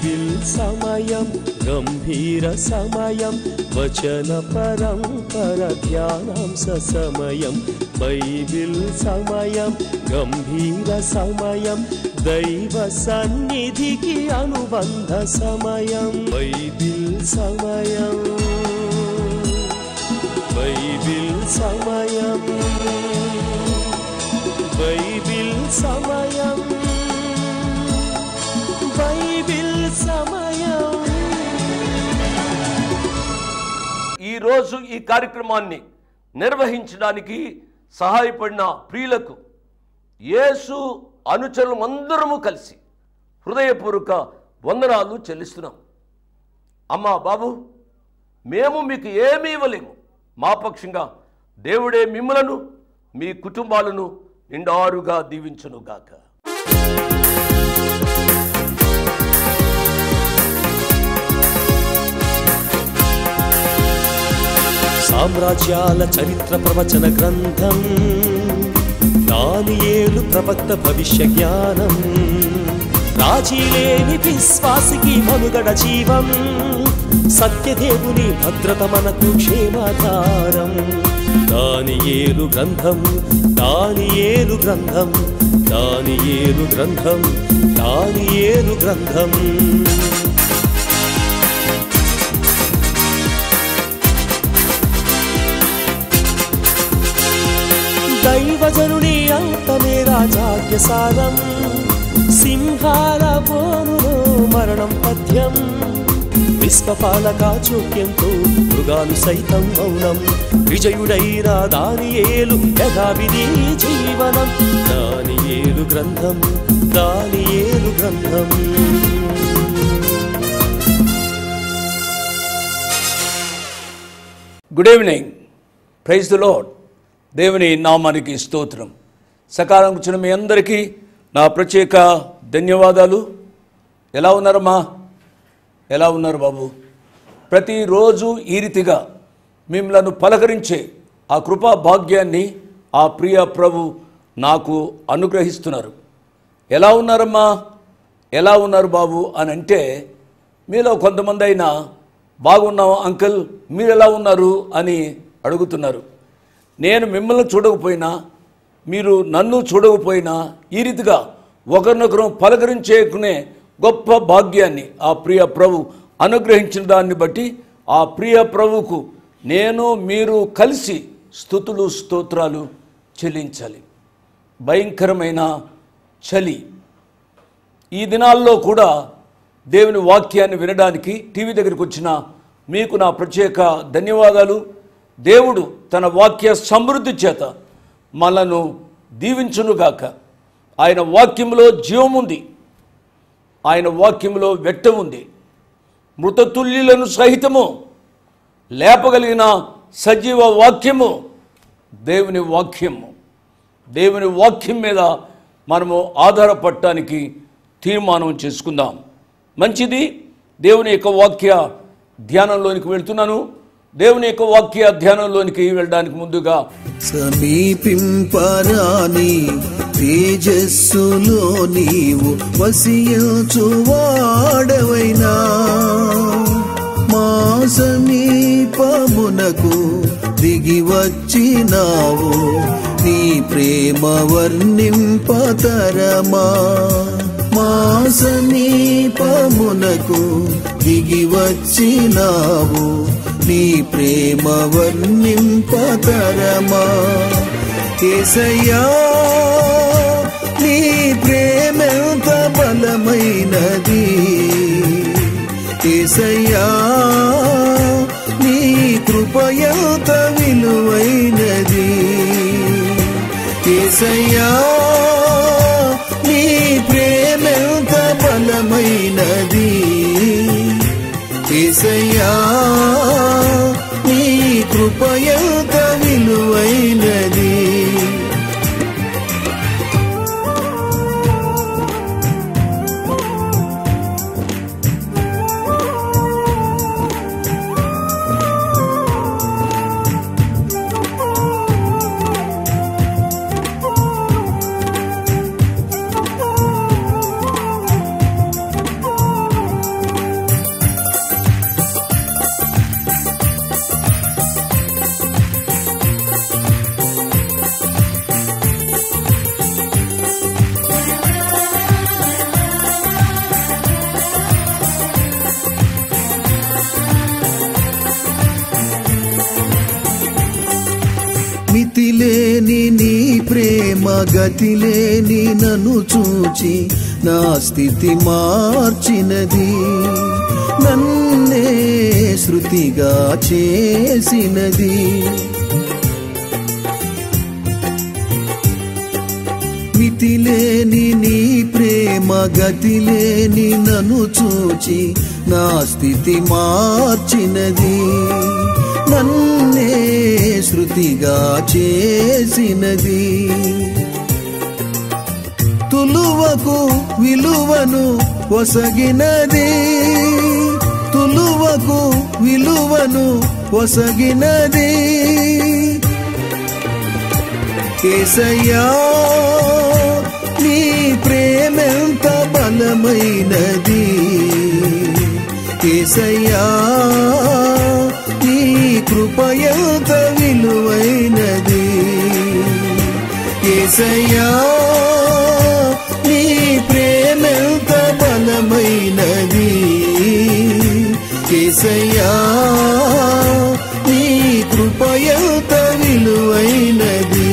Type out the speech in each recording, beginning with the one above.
Bible సమయం గంభీర సమయం వచన పరంపర ధ్యానాంశ సమయం బైబిల్ సమయం గంభీర సమయం దైవ సన్నిధికి అనుబంధ సమయం బైబిల్ సమయం బైబిల్ సమయం బైబిల్ సమయం బైబిల్ సమయం. ఈరోజు ఈ కార్యక్రమాన్ని నిర్వహించడానికి సహాయపడిన ప్రియులకు యేసు అనుచరులందరము కలిసి హృదయపూర్వక వందనాలు చెల్లిస్తున్నాం. అమ్మా బాబు, మేము మీకు ఏమీ ఇవ్వలేము. మా పక్షంగా దేవుడే మిమ్మలను మీ కుటుంబాలను నిండారుగా దీవించునుగాక. సామ్రాజ్యాల చరిత్ర ప్రవచన గ్రంథం, దానియేలు ప్రవక్త భవిష్య జ్ఞానం, రాజీలేని విశ్వాసికి మనుగడ జీవం, సత్యదేవుని భద్రత మనకు క్షేమాధారం. దానియేలు గ్రంథం, దానియేలు గ్రంథం, దానియేలు గ్రంథం, దానియేలు గ్రంథం. దైవజనుని అంతమే రాజాజ్ఞ సారం, సింహాల బోనులో మరణం పథ్యం, విశ్వపాలక చోక్యంతో మృగాలు సైతం మౌనం, విజయుడైన దానియేలు యథావిధి జీవనం. దానియేలు గ్రంథం, దానియేలు గ్రంథం. Good evening, praise the Lord. దేవుని నామానికి స్తోత్రం. సకాలం కూర్చున్న మీ అందరికీ నా ప్రత్యేక ధన్యవాదాలు. ఎలా ఉన్నారమ్మా? ఎలా ఉన్నారు బాబు? ప్రతిరోజు ఈ రీతిగా మిమ్మలను పలకరించే ఆ కృపా భాగ్యాన్ని ఆ ప్రియ ప్రభు నాకు అనుగ్రహిస్తున్నారు. ఎలా ఉన్నారమ్మా, ఎలా ఉన్నారు బాబు అని అంటే మీలో కొంతమంది అయినా బాగున్నాం అంకుల్, మీరు ఎలా ఉన్నారు అని అడుగుతున్నారు. నేను మిమ్మల్ని చూడకపోయినా, మీరు నన్ను చూడకపోయినా ఈ రీతిగా ఒకరినొకరు పలకరించేకునే గొప్ప భాగ్యాన్ని ఆ ప్రియ ప్రభు అనుగ్రహించిన దాన్ని బట్టి ఆ ప్రియ ప్రభువుకు నేను మీరు కలిసి స్తుతులు స్తోత్రాలు చెల్లించాలి. భయంకరమైన చలి ఈ దినాల్లో కూడా దేవుని వాక్యాన్ని వినడానికి టీవీ దగ్గరికి వచ్చిన మీకు నా ప్రత్యేక ధన్యవాదాలు. దేవుడు తన వాక్య సమృద్ధి చేత మనను దీవించునుగాక. ఆయన వాక్యంలో జీవం ఉంది, ఆయన వాక్యంలో వెట్ట ఉంది. మృతతుల్యులను సహితము లేపగలిగిన సజీవ వాక్యము దేవుని వాక్యము. దేవుని వాక్యం మీద మనము ఆధారపడటానికి తీర్మానం చేసుకుందాం. మంచిది. దేవుని యొక్క వాక్య ధ్యానంలోనికి వెళ్తున్నాను. దేవుని యొక్క వాక్య ధ్యానంలోనికి వెళ్ళడానికి ముందుగా సమీపింపరాని తేజస్సులో నీవు వసించువాడవైనా, మా సమీపమునకు దిగి వచ్చినావు, నీ ప్రేమ వర్ణింపతరమా. మా సమీపమునకు దిగి వచ్చినావు, నీ ప్రేమ వర్ణింపతరమా. యేసయ్యా, నీ ప్రేమెంత బలమైనది, యేసయ్యా నీ కృపయంత విలువైనది, యేసయ్యా నీ ప్రేమెంత బలమైనది, యేసయ్యా నీ కృపయంత విలువైనది. లేని నీ ప్రేమ గతి లేని నన్ను చూచి నా స్థితి మార్చినది, నన్నే శృతిగా చేసినది. మితి లేని నీ ప్రేమ గతి లేని నన్ను చూచి నా స్థితి మార్చినది, నన్నే శృతిగా చేసినది. తులువకు విలువను ఒసగినది, తులువకు విలువను ఒసగినది. యేసయ్యా నీ ప్రేమెంత బలమైనది, యేసయ్యా నీ కృప ఎంత విలువైనది. యేసయ్యా నీ ప్రేమెంత బలమైనది, యేసయ్యా నీ కృప ఎంత విలువైనది.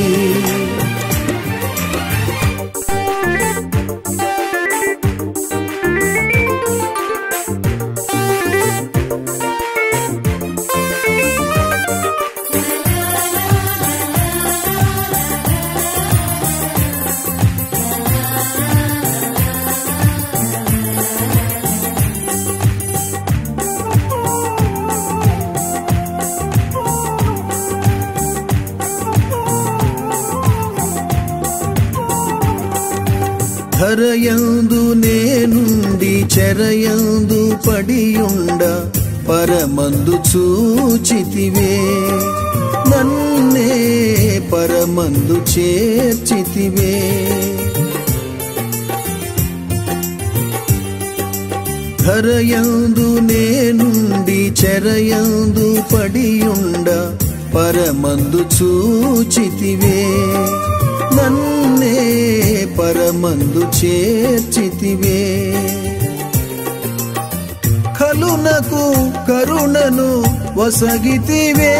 ధరయందు నేనుండి చెరయందు పడియుండ పరమందు చూచితివే, నన్నే పరమందు చేర్చితివే. ధరయందు నేనుండి చెరయందు పడియుండ పరమందు చూచితివే, నన్నే పరమందు చేర్చితివే. కలునకు కరుణను వసగితివే,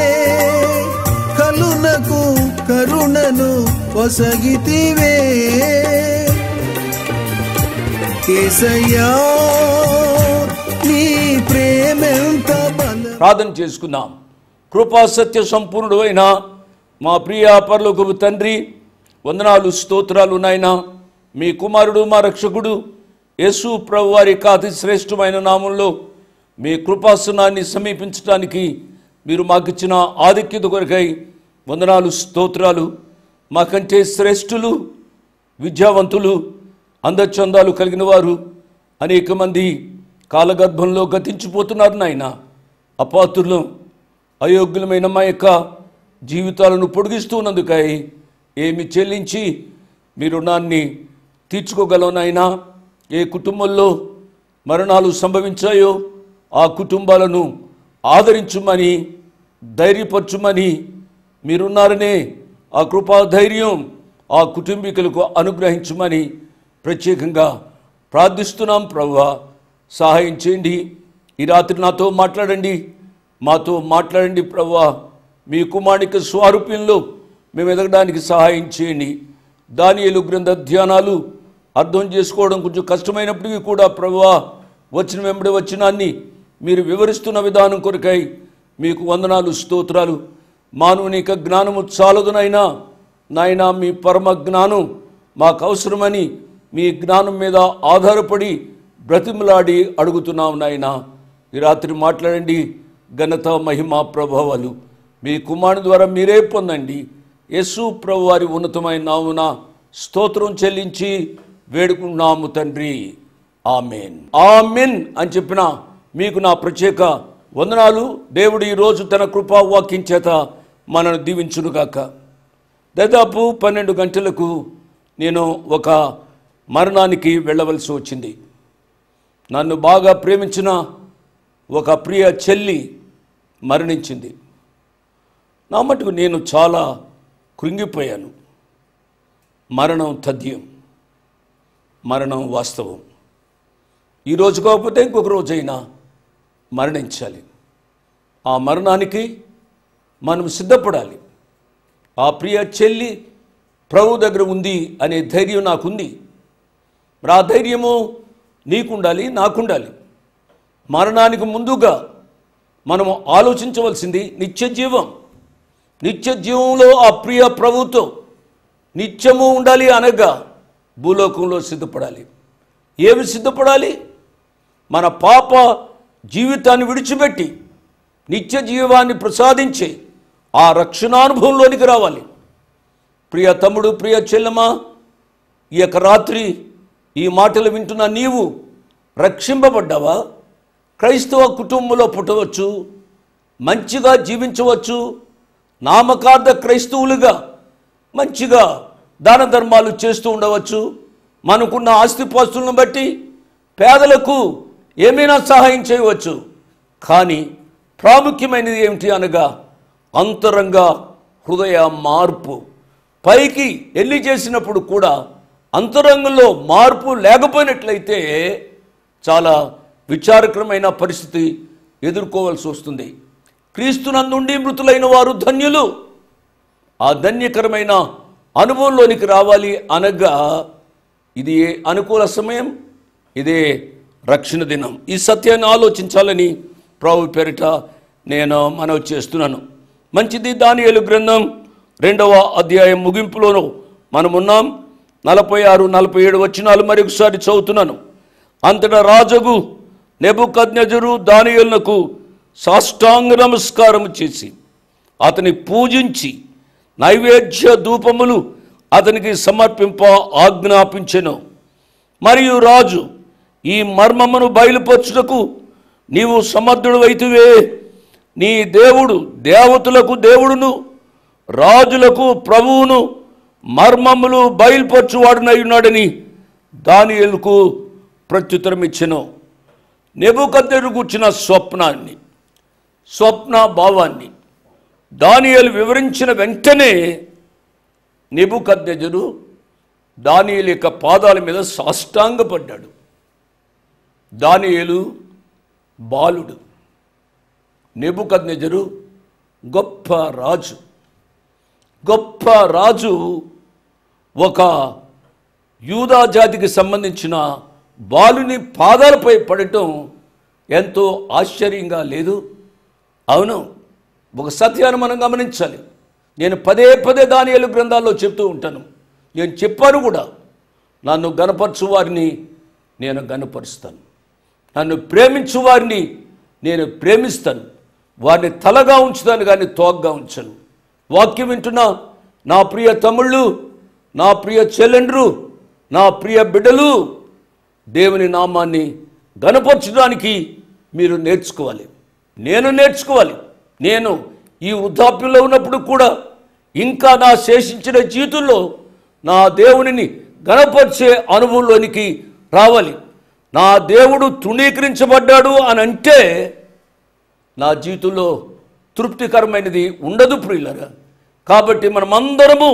కలునకు కరుణను వసగితివే. యేసయ్యా నీ ప్రేమెంత బల. ప్రార్థన చేసుకుందాం. కృపా సత్య సంపూర్ణుడు అయిన మా ప్రియ పరలోకపు తండ్రి, వందనాలు స్తోత్రాలు నాయనా. మీ కుమారుడు మా రక్షకుడు యేసు ప్రభు వారి అతి శ్రేష్టమైన నామంలో మీ కృపాసనాన్ని సమీపించడానికి మీరు మాకిచ్చిన ఆధిక్యత కొరకై వందనాలు స్తోత్రాలు. మాకంటే శ్రేష్ఠులు, విద్యావంతులు, అందచందాలు కలిగిన వారు అనేక మంది కాలగర్భంలో గతించిపోతున్నారు నాయన. అపాత్రులు అయోగ్యులమైన మా యొక్క జీవితాలను పొడిగిస్తున్నందుకై ఏమి చెల్లించి మీ రుణాన్ని తీర్చుకోగలనైనా. ఏ కుటుంబంలో మరణాలు సంభవించాయో ఆ కుటుంబాలను ఆదరించుమని, ధైర్యపరచుమని మీరున్నారనే ఆ కృపా ధైర్యం ఆ కుటుంబీకులకు అనుగ్రహించమని ప్రత్యేకంగా ప్రార్థిస్తున్నాం. ప్రభువా, సహాయం చేయండి. ఈ రాత్రి నాతో మాట్లాడండి, మాతో మాట్లాడండి ప్రభువా. మీ కుమారునికి స్వారూప్యంలో మేము ఎదగడానికి సహాయం చేయండి. దానియేలు గ్రంథ ధ్యానాలు అర్థం చేసుకోవడం కొంచెం కష్టమైనప్పటికీ కూడా ప్రభువా, వచ్చిన వెంబడి వచ్చినాన్ని మీరు వివరిస్తున్న విధానం కొరకై మీకు వందనాలు స్తోత్రాలు. మానవునిక జ్ఞానము చాలదునైనా నాయనా, మీ పరమ జ్ఞానం మాకు అవసరమని మీ జ్ఞానం మీద ఆధారపడి బ్రతిమలాడి అడుగుతున్నాం నాయనా. ఈ రాత్రి మాట్లాడండి. ఘనత, మహిమ, ప్రభావాలు మీ కుమారుని ద్వారా మీరే పొందండి. యేసు ప్రభు వారి ఉన్నతమైన నామున స్తోత్రం చెల్లించి వేడుకున్నాము తండ్రి. ఆమెన్, ఆమెన్ అని చెప్పిన మీకు నా ప్రత్యేక వందనాలు. దేవుడు ఈరోజు తన కృపా వాక్యం చేత మనను దీవించునుగాక. దాదాపు 12 గంటలకు నేను ఒక మరణానికి వెళ్ళవలసి వచ్చింది. నన్ను బాగా ప్రేమించిన ఒక ప్రియ చెల్లి మరణించింది. నా మటుకు నేను చాలా కృంగిపోయాను. మరణం తథ్యం, మరణం వాస్తవం. ఈరోజు కాకపోతే ఇంకొక రోజైనా మరణించాలి. ఆ మరణానికి మనం సిద్ధపడాలి. ఆ ప్రియ చెల్లి ప్రభు దగ్గర ఉంది అనే ధైర్యం నాకుంది. మరి ఆ ధైర్యము నీకుండాలి, నాకుండాలి. మరణానికి ముందుగా మనము ఆలోచించవలసింది నిత్య జీవం. నిత్య జీవంలో ఆ ప్రియ ప్రభుతో నిత్యము ఉండాలి అనగా భూలోకంలో సిద్ధపడాలి. ఏమి సిద్ధపడాలి? మన పాప జీవితాన్ని విడిచిపెట్టి నిత్య జీవాన్ని ప్రసాదించే ఆ రక్షణానుభవంలోనికి రావాలి. ప్రియ తమ్ముడు, ప్రియ చెల్లెమ, ఈ యొక్క రాత్రి ఈ మాటలు వింటున్న నీవు రక్షింపబడ్డావా? క్రైస్తవ కుటుంబంలో పుట్టవచ్చు, మంచిగా జీవించవచ్చు, నామకార్థ క్రైస్తవులుగా మంచిగా దాన ధర్మాలు చేస్తూ ఉండవచ్చు, మనకున్న ఆస్తిపాస్తులను బట్టి పేదలకు ఏమైనా సహాయం చేయవచ్చు. కానీ ప్రాముఖ్యమైనది ఏమిటి అనగా అంతరంగ హృదయ మార్పు. పైకి ఎల్లి చేసినప్పుడు కూడా అంతరంగంలో మార్పు లేకపోయినట్లయితే చాలా విచారకరమైన పరిస్థితి ఎదుర్కోవాల్సి వస్తుంది. క్రీస్తునందుండి మృతులైన వారు ధన్యులు. ఆ ధన్యకరమైన అనుభవంలోనికి రావాలి అనగా ఇది అనుకూల సమయం, ఇదే రక్షణ దినం. ఈ సత్యాన్ని ఆలోచించాలని ప్రభు పేరిట నేను మనవి చేస్తున్నాను. మంచిది. దానియేలు గ్రంథం 2వ అధ్యాయం ముగింపులోనూ మనమున్నాం. 46, 47 వచనాలు మరొకసారి చదువుతున్నాను. అంతటా రాజుగు నెబుకద్నెజరు దానియేలునకు సాష్టాంగ నమస్కారం చేసి అతని పూజించి నైవేద్య ధూపములు అతనికి సమర్పింప ఆజ్ఞాపించెను. మరియు రాజు, ఈ మర్మమును బయలుపరచుటకు నీవు సమర్థుడు అయితివే. నీ దేవుడు దేవతలకు దేవుడును రాజులకు ప్రభువును మర్మములు బయలుపరచువాడునై ఉన్నాడని దానియేలుకు ప్రత్యుత్తరం ఇచ్చెను. నెబుకద్నెజరు కూర్చున్న స్వప్న భావాన్ని దానియేలు వివరించిన వెంటనే నెబుకద్నెజరు దానియేలు యొక్క పాదాల మీద సాష్టాంగపడ్డాడు. దానియేలు బాలుడు, నెబుకద్నెజరు గొప్ప రాజు. ఒక యూదా జాతికి సంబంధించిన బాలుని పాదాలపై పడటం ఎంతో ఆశ్చర్యంగా లేదు? అవును. ఒక సత్యాన్ని మనం గమనించాలి. నేను పదే దానియేలు గ్రంథాల్లో చెప్తూ ఉంటాను. నేను చెప్పాను కూడా, నన్ను గనపరచు వారిని నేను గనపరుస్తాను, నన్ను ప్రేమించు వారిని నేను ప్రేమిస్తాను, వారిని తలగా ఉంచుతాను కానీ తోగ్గా ఉంచను. వాక్యం వింటున్నా నా ప్రియ తమ్ముళ్ళు, నా ప్రియ చెల్లెండ్రు, నా ప్రియ బిడ్డలు, దేవుని నామాన్ని గనపరచడానికి మీరు నేర్చుకోవాలి. నేను నేర్చుకోవాలి. నేను ఈ వృద్ధాప్యంలో ఉన్నప్పుడు కూడా ఇంకా నా శేషించిన జీవితంలో నా దేవునిని గనపరిచే అనుభవంలోనికి రావాలి. నా దేవుడు తృణీకరించబడ్డాడు అని అంటే నా జీవితంలో తృప్తికరమైనది ఉండదు ప్రియులరా. కాబట్టి మనమందరము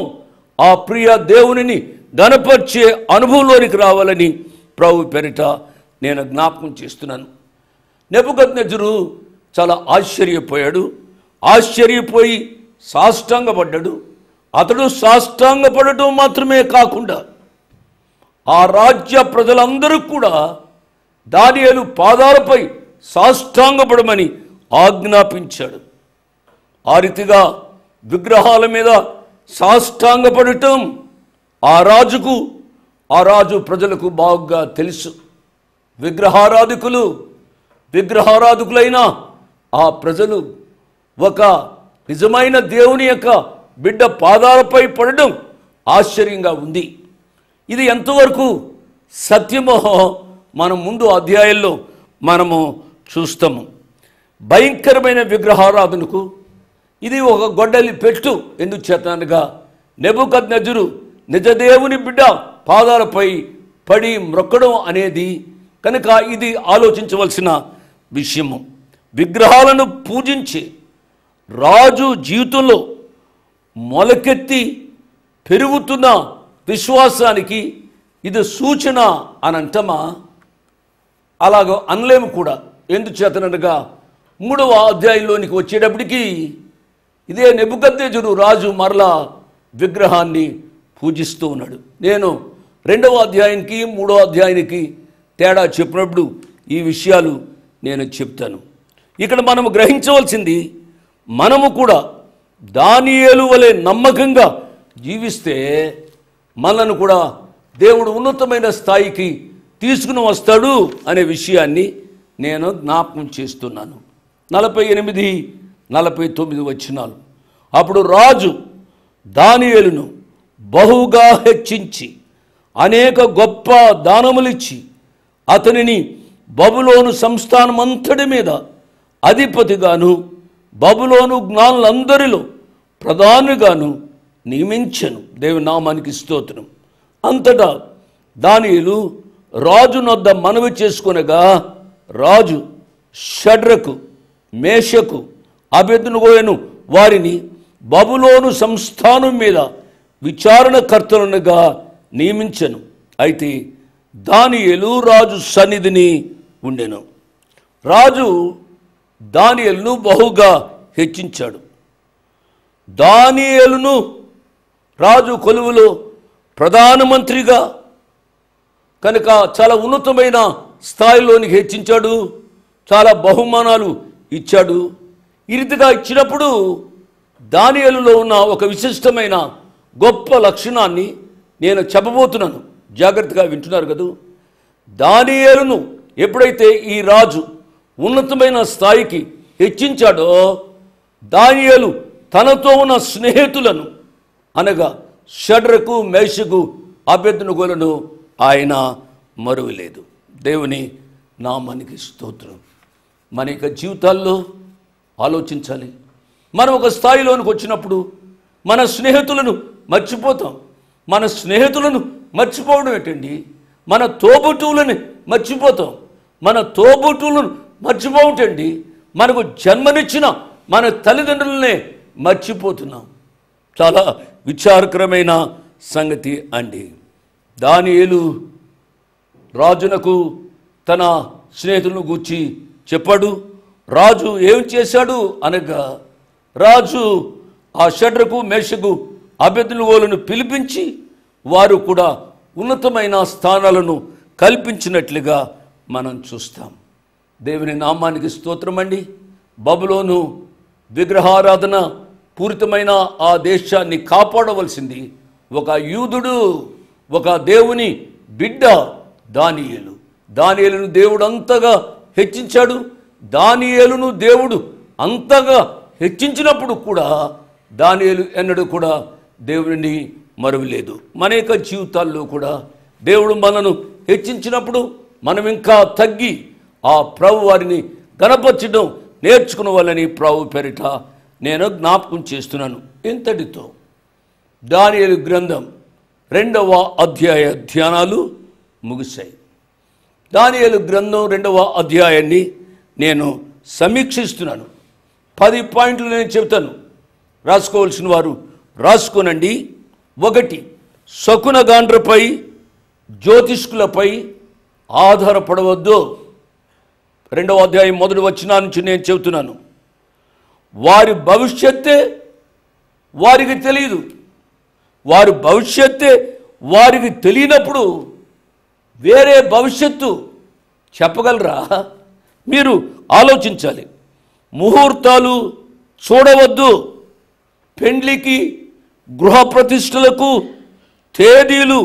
ఆ ప్రియ దేవునిని గనపరిచే అనుభవంలోనికి రావాలని ప్రభు పేరిట నేను జ్ఞాపకం చేస్తున్నాను. నెబుకద్నెజరు చాలా ఆశ్చర్యపోయి సాష్టాంగపడ్డాడు. అతడు సాష్టాంగపడటం మాత్రమే కాకుండా ఆ రాజ్య ప్రజలందరూ కూడా దానియేలు పాదాలపై సాష్టాంగపడమని ఆజ్ఞాపించాడు. ఆ రీతిగా విగ్రహాల మీద సాష్టాంగపడటం ఆ రాజు ప్రజలకు బాగా తెలుసు. విగ్రహారాధికులైన ఆ ప్రజలు ఒక నిజమైన దేవుని యొక్క బిడ్డ పాదాలపై పడడం ఆశ్చర్యంగా ఉంది. ఇది ఎంతవరకు సత్యమో మనం ముందు అధ్యాయంలో మనము చూస్తాము. భయంకరమైన విగ్రహారాధనకు ఇది ఒక గొడ్డలి పెట్టు. ఎందుచేతనగా నెబుకద్నెజరు నిజదేవుని బిడ్డ పాదాలపై పడి మ్రొక్కడం అనేది కనుక ఇది ఆలోచించవలసిన విషయము. విగ్రహాలను పూజించే రాజు జీవితంలో మొలకెత్తి పెరుగుతున్న విశ్వాసానికి ఇది సూచన అని అంటమా? అలాగ అనలేము కూడా. ఎందుచేతనగా 3వ అధ్యాయంలోనికి వచ్చేటప్పటికి ఇదే నెబుకద్నెజరు రాజు మరలా విగ్రహాన్ని పూజిస్తూ ఉన్నాడు. నేను 2వ అధ్యాయానికి 3వ అధ్యాయానికి తేడా చెప్పినప్పుడు ఈ విషయాలు నేను చెప్తాను. ఇక్కడ మనము గ్రహించవలసింది, మనము కూడా దానియేలు వలె నమ్మకంగా జీవిస్తే మనను కూడా దేవుడు ఉన్నతమైన స్థాయికి తీసుకుని వస్తాడు అనే విషయాన్ని నేను జ్ఞాపకం చేస్తున్నాను. 48, 49 వచనాలు. అప్పుడు రాజు దానియేలును బహుగా హెచ్చించి అనేక గొప్ప దానములిచ్చి అతనిని బబులోను సంస్థానమంతటి మీద అధిపతిగాను బబులోను జ్ఞానులందరిలో ప్రధానిగాను నియమించెను. దేవుని నామానికి స్తోత్రం. అంతటా దానియేలు రాజునొద్ద మనవి చేసుకొనగా రాజు షడ్రకు, మేషకు, అబేద్నెగోను వారిని బబులోను సంస్థానం మీద విచారణకర్తలుగా నియమించెను. అయితే దానియేలు రాజు సన్నిధిని ఉండెను. రాజు దానియేలును బహుగా హెచ్చించాడు. దానియేలును రాజు కొలువులో ప్రధానమంత్రిగా కనుక చాలా ఉన్నతమైన స్థాయిలోనికి హెచ్చించాడు. చాలా బహుమానాలు ఇచ్చాడు. ఈ రీతిగా ఇచ్చినప్పుడు దానియేలులో ఉన్న ఒక విశిష్టమైన గొప్ప లక్షణాన్ని నేను చెప్పబోతున్నాను. జాగ్రత్తగా వింటున్నారు కదా. దానియేలును ఎప్పుడైతే ఈ రాజు ఉన్నతమైన స్థాయికి హెచ్చించాడో, దానియేలు తనతో ఉన్న స్నేహితులను అనగా షడ్రకు, మేషకు, అబేద్నెగోలను ఆయన మరువలేదు. దేవుని నామానికి స్తోత్రం. మన యొక్క జీవితాల్లో ఆలోచించాలి. మనం ఒక స్థాయిలోనికి వచ్చినప్పుడు మన స్నేహితులను మర్చిపోతాం. మన స్నేహితులను మర్చిపోవడం ఏంటండి? మన తోబుట్టువులని మర్చిపోతాం. మన తోబుట్టువులను మర్చిపోవటండి. మనకు జన్మనిచ్చిన మన తల్లిదండ్రులనే మర్చిపోతున్నాం. చాలా విచారకరమైన సంగతి అండి. దానియేలు రాజునకు తన స్నేహితులను గూర్చి చెప్పాడు. రాజు ఏం చేశాడు అనగా, రాజు ఆ షడ్రకు, మేషకు, అబేద్నెగోలను పిలిపించి వారు కూడా ఉన్నతమైన స్థానాలను కల్పించినట్లుగా మనం చూస్తాం. దేవుని నామానికి స్తోత్రం అండి. బబులోను విగ్రహారాధన పూరితమైన ఆ దేశాన్ని కాపాడవలసింది ఒక యూదుడు, ఒక దేవుని బిడ్డ దానియేలు. దానియేలును దేవుడు అంతగా హెచ్చించాడు. దానియేలును దేవుడు అంతగా హెచ్చించినప్పుడు కూడా దానియేలు ఎన్నడూ కూడా దేవుని మరువలేదు. మన యొక్క జీవితాల్లో కూడా దేవుడు మనను హెచ్చించినప్పుడు మనం ఇంకా తగ్గి ఆ ప్రభు వారిని గణపరచడం నేర్చుకునేవాళ్ళని ప్రభు పేరిట నేను జ్ఞాపకం చేస్తున్నాను. ఇంతటితో దానియేలు గ్రంథం 2వ అధ్యాయ ధ్యానాలు ముగిశాయి. దానియేలు గ్రంథం 2వ అధ్యాయాన్ని నేను సమీక్షిస్తున్నాను. 10 పాయింట్లు నేను చెబుతాను. రాసుకోవాల్సిన వారు రాసుకోనండి. 1, శకునగాండ్రపై, జ్యోతిష్కులపై ఆధారపడవద్దు. 2వ అధ్యాయం 1వ వచనం నుంచి నేను చెబుతున్నాను. వారి భవిష్యత్తే వారికి తెలియదు. వారి భవిష్యత్తే వారికి తెలియనప్పుడు వేరే భవిష్యత్తు చెప్పగలరా? మీరు ఆలోచించాలి. ముహూర్తాలు చూడవద్దు. పెండ్లికి, గృహప్రతిష్ఠలకు తేదీలు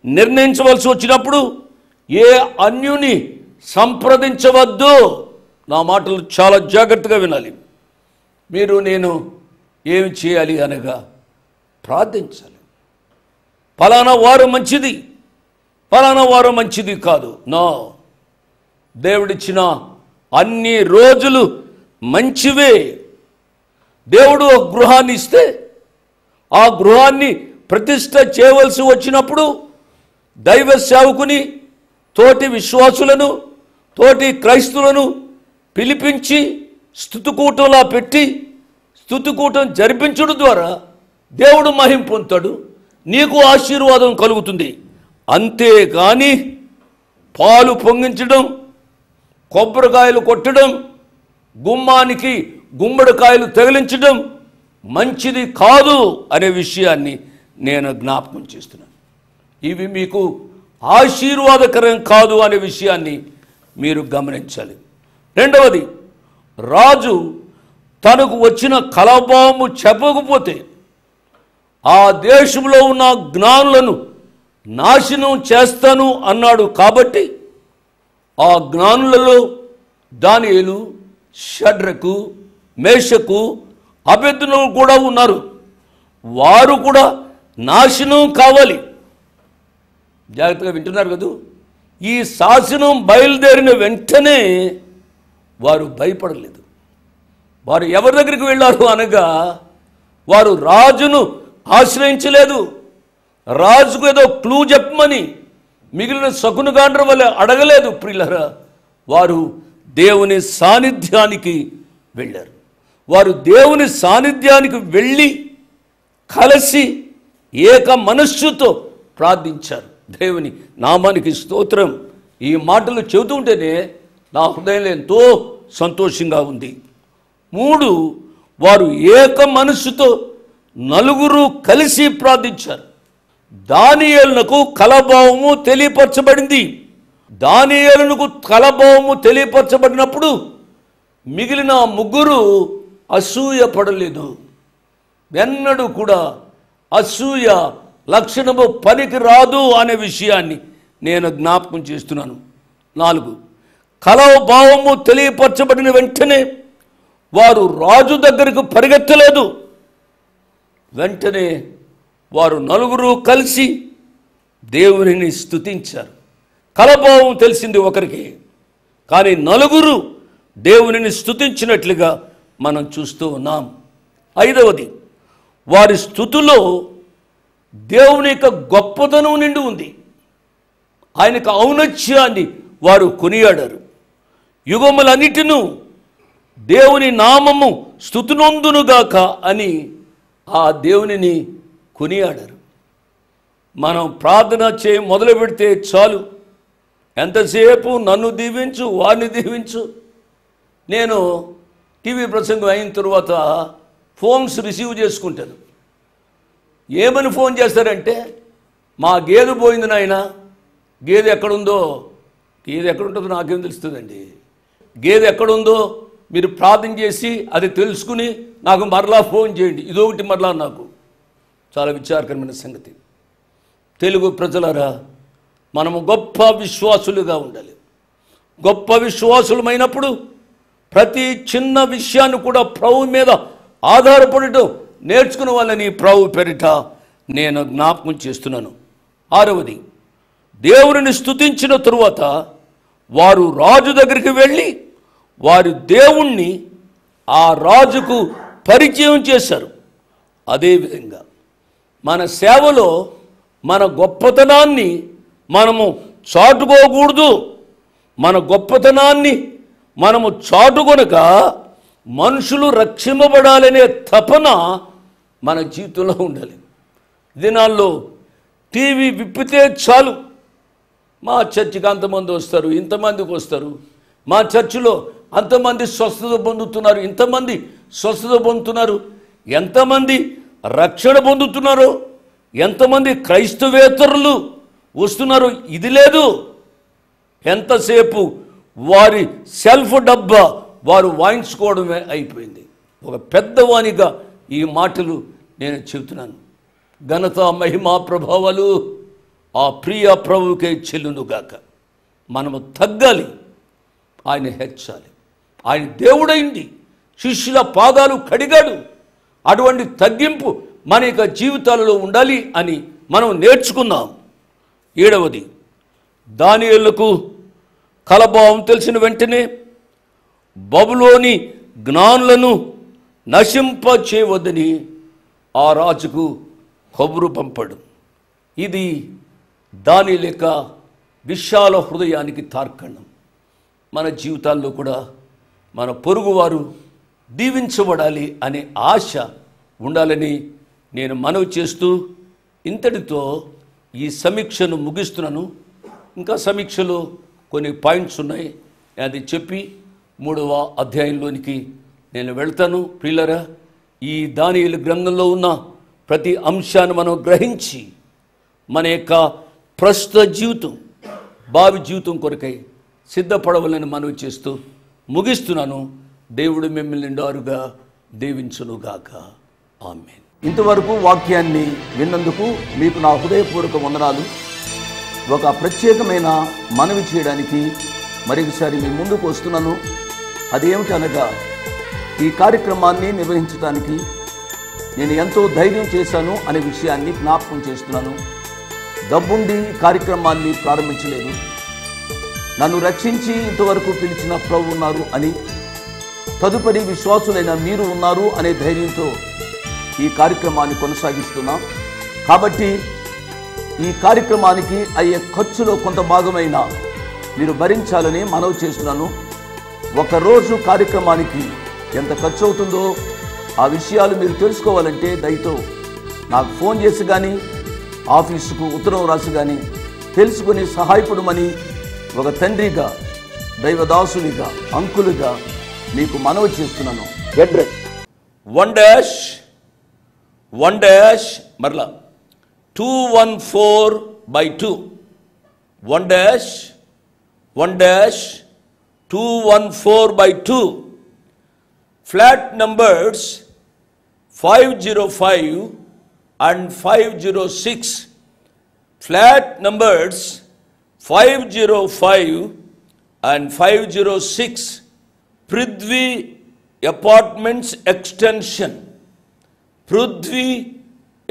నిర్ణయించవలసి వచ్చినప్పుడు ఏ అన్యుని సంప్రదించవద్దు. నా మాటలు చాలా జాగ్రత్తగా వినాలి. మీరు నేను ఏమి చేయాలి అనగా ప్రార్థించాలి. ఫలానా వారు మంచిది, ఫలానా వారు మంచిది కాదు. నో, దేవుడిచ్చిన అన్ని రోజులు మంచివే. దేవుడు ఒక గృహాన్ని ఇస్తే ఆ గృహాన్ని ప్రతిష్ఠ చేయవలసి వచ్చినప్పుడు దైవ సేవకుని, తోటి విశ్వాసులను, తోటి క్రైస్తువులను పిలిపించి స్తుతికూటంలా పెట్టి స్తుతికూటం జరిపించడం ద్వారా దేవుడు మహిమ పొందుతాడు, నీకు ఆశీర్వాదం కలుగుతుంది. అంతేకాని పాలు పొంగించడం, కొబ్బరికాయలు కొట్టడం, గుమ్మానికి గుమ్మడికాయలు తగిలించడం మంచిది కాదు అనే విషయాన్ని నేను జ్ఞాపకం చేస్తున్నాను. ఇవి మీకు ఆశీర్వాదకరం కాదు అనే విషయాన్ని మీరు గమనించాలి. రెండవది, రాజు తనకు వచ్చిన కలబాము చెప్పకపోతే ఆ దేశంలో ఉన్న జ్ఞానులను నాశనం చేస్తాను అన్నాడు. కాబట్టి ఆ జ్ఞానులలో దానియేలు, షడ్రకు, మేషకు, అబేద్నెగో కూడా ఉన్నారు. వారు కూడా నాశనం కావాలి. జాగ్రత్తగా వింటున్నారు కదా. ఈ శాసనం బయలుదేరిన వెంటనే వారు భయపడలేదు. వారు ఎవరి దగ్గరికి వెళ్ళారు అనగా వారు రాజును ఆశ్రయించలేదు. రాజుకు ఏదో క్లూ చెప్పమని మిగిలిన శకునగాండ్ర వల్ల అడగలేదు. ప్రియులారా, వారు దేవుని సాన్నిధ్యానికి వెళ్ళారు. వారు దేవుని సాన్నిధ్యానికి వెళ్ళి కలిసి ఏక మనస్సుతో ప్రార్థించారు. దేవుని నామానికి స్తోత్రం. ఈ మాటలు చెబుతుంటేనే నా హృదయంలో ఎంతో సంతోషంగా ఉంది. 3, వారు ఏక మనస్సుతో నలుగురు కలిసి ప్రార్థించారు. దానియేలునకు కలభావము తెలియపరచబడింది. దానియేలునకు కలభావము తెలియపరచబడినప్పుడు మిగిలిన 3 అసూయ పడలేదు. ఎన్నడూ కూడా అసూయ లక్షణము పనికి రాదు అనే విషయాన్ని నేను జ్ఞాపకం చేస్తున్నాను. 4, కలభావము తెలియపరచబడిన వెంటనే వారు రాజు దగ్గరకు పరిగెత్తలేదు. వెంటనే వారు నలుగురు కలిసి దేవునిని స్తుతించారు. కలభావం తెలిసింది ఒకరికి, కానీ నలుగురు దేవునిని స్తుతించినట్లుగా మనం చూస్తూ ఉన్నాం. 5వది, వారి స్తుతిలో దేవుని యొక్క గొప్పతనం నిండి ఉంది. ఆయనకు ఔన్నత్యాన్ని వారు కొనియాడారు. యుగములన్నిటినూ దేవుని నామము స్తుతినొందునుగాక అని ఆ దేవునిని కొనియాడారు. మనం ప్రార్థన మొదలు పెడితే చాలు, ఎంతసేపు నన్ను దీవించు, వారిని దీవించు. నేను టీవీ ప్రసంగం అయిన తర్వాత ఫోన్స్ రిసీవ్ చేసుకుంటాను. ఏమని ఫోన్ చేస్తారంటే, మా గేదె పోయింది నాయన, గేదె ఎక్కడుందో. గేదె ఎక్కడుంటుందో నాకేం తెలుస్తుందండి. గేదె ఎక్కడుందో మీరు ప్రార్థన చేసి అది తెలుసుకుని నాకు మరలా ఫోన్ చేయండి. ఇదొకటి మరలా నాకు చాలా విచారకరమైన సంగతి. తెలుగు ప్రజలారా, మనము గొప్ప విశ్వాసులుగా ఉండాలి. గొప్ప విశ్వాసులమైనప్పుడు ప్రతి చిన్న విషయాన్ని కూడా ప్రభు మీద ఆధారపడటం నేర్చుకునే వాళ్ళని ప్రభు పేరిట నేను జ్ఞాపకం చేస్తున్నాను. 6వది, దేవుని స్తుతించిన తరువాత వారు రాజు దగ్గరికి వెళ్ళి వారి దేవుణ్ణి ఆ రాజుకు పరిచయం చేశారు. అదేవిధంగా మన సేవలో మన గొప్పతనాన్ని మనము చాటుకోకూడదు. మన గొప్పతనాన్ని మనము చాటుకొనక మనుషులు రక్షింపబడాలనే తపన మన జీవితంలో ఉండాలి. దినాల్లో టీవీ విప్పితే చాలు, మా చర్చికి అంతమంది వస్తారు, ఇంతమందికి వస్తారు, మా చర్చిలో అంతమంది స్వస్థత పొందుతున్నారు, ఇంతమంది స్వస్థత పొందుతున్నారు, ఎంతమంది రక్షణ పొందుతున్నారో, ఎంతమంది క్రైస్తవేతరులు వస్తున్నారు, ఇది లేదు. ఎంతసేపు వారి సెల్ఫ్ డబ్బా వారు వాయించుకోవడమే అయిపోయింది. ఒక పెద్దవానిగా ఈ మాటలు నేను చెబుతున్నాను. ఘనత, మహిమ, ప్రభావాలు ఆ ప్రియ ప్రభువుకే చెల్లునుగాక. మనము తగ్గాలి, ఆయన హెచ్చాలి. ఆయన దేవుడైంది, శిష్యుల పాదాలు కడిగాడు. అటువంటి తగ్గింపు మన యొక్క జీవితాలలో ఉండాలి అని మనం నేర్చుకున్నాం. 7వది, దానియేలుకు కలభావం తెలిసిన వెంటనే బబులోని జ్ఞానులను నశింపచేయవద్దని ఆ రాజుకు కబురు పంపాడు. ఇది దానియేలు యొక్క విశాల హృదయానికి తార్కాణం. మన జీవితాల్లో కూడా మన పొరుగువారు దీవించబడాలి అనే ఆశ ఉండాలని నేను మనవి చేస్తూ ఇంతటితో ఈ సమీక్షను ముగిస్తున్నాను. ఇంకా సమీక్షలో కొన్ని పాయింట్స్ ఉన్నాయి, అది చెప్పి 3వ అధ్యాయంలోనికి నేను వెళ్తాను. ప్రియులారా, ఈ దానియేలు గ్రంథంలో ఉన్న ప్రతి అంశాన్ని మనం గ్రహించి మన యొక్క ప్రస్తుత జీవితం భావి జీవితం కొరకై సిద్ధపడవలని మనవి చేస్తూ ముగిస్తున్నాను. దేవుడు మిమ్మల్ని నిండారుగా దీవించునుగాక. ఆమేన్. ఇంతవరకు వాక్యాన్ని విన్నందుకు మీకు నా హృదయపూర్వక వందనాలు. ఒక ప్రత్యేకమైన మనవి చేయడానికి మరొకసారి మీ ముందుకు వస్తున్నాను. అదేమిటనగా, ఈ కార్యక్రమాన్ని నిర్వహించడానికి నేను ఎంతో ధైర్యం చేశాను అనే విషయాన్ని జ్ఞాపకం చేస్తున్నాను. డబ్బుండి కార్యక్రమాన్ని ప్రారంభించలేదు. నన్ను రక్షించి ఇంతవరకు పిలిచిన ప్రభు ఉన్నారు అని, తదుపరి విశ్వాసులైన మీరు ఉన్నారు అనే ధైర్యంతో ఈ కార్యక్రమాన్ని కొనసాగిస్తున్నాం. కాబట్టి ఈ కార్యక్రమానికి అయ్యే ఖర్చులో కొంత భాగమైన మీరు భరించాలని మనవి చేస్తున్నాను. ఒకరోజు కార్యక్రమానికి ఎంత ఖర్చు అవుతుందో ఆ విషయాలు మీరు తెలుసుకోవాలంటే దయతో నాకు ఫోన్ చేసి కానీ, ఆఫీసుకు ఉత్తరం రాసి కానీ తెలుసుకుని సహాయపడమని ఒక తండ్రిగా, దైవదాసునిగా, అంకులుగా మీకు మనవి చేస్తున్నాను. అడ్రస్ 1-1- మరలా 214/2 1-1-214/2 flat numbers 505 and 506. Flat numbers 505 and 506. Prithvi apartments extension, Prithvi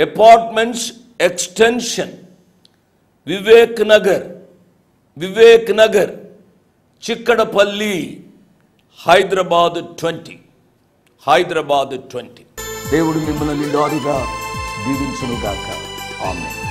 apartments extension, Vivek Nagar, Chikkadpally, Hyderabad 20. దేవుడు మిమ్మల్ని నిండారుగా దీవించునుగాక. ఆమేన్.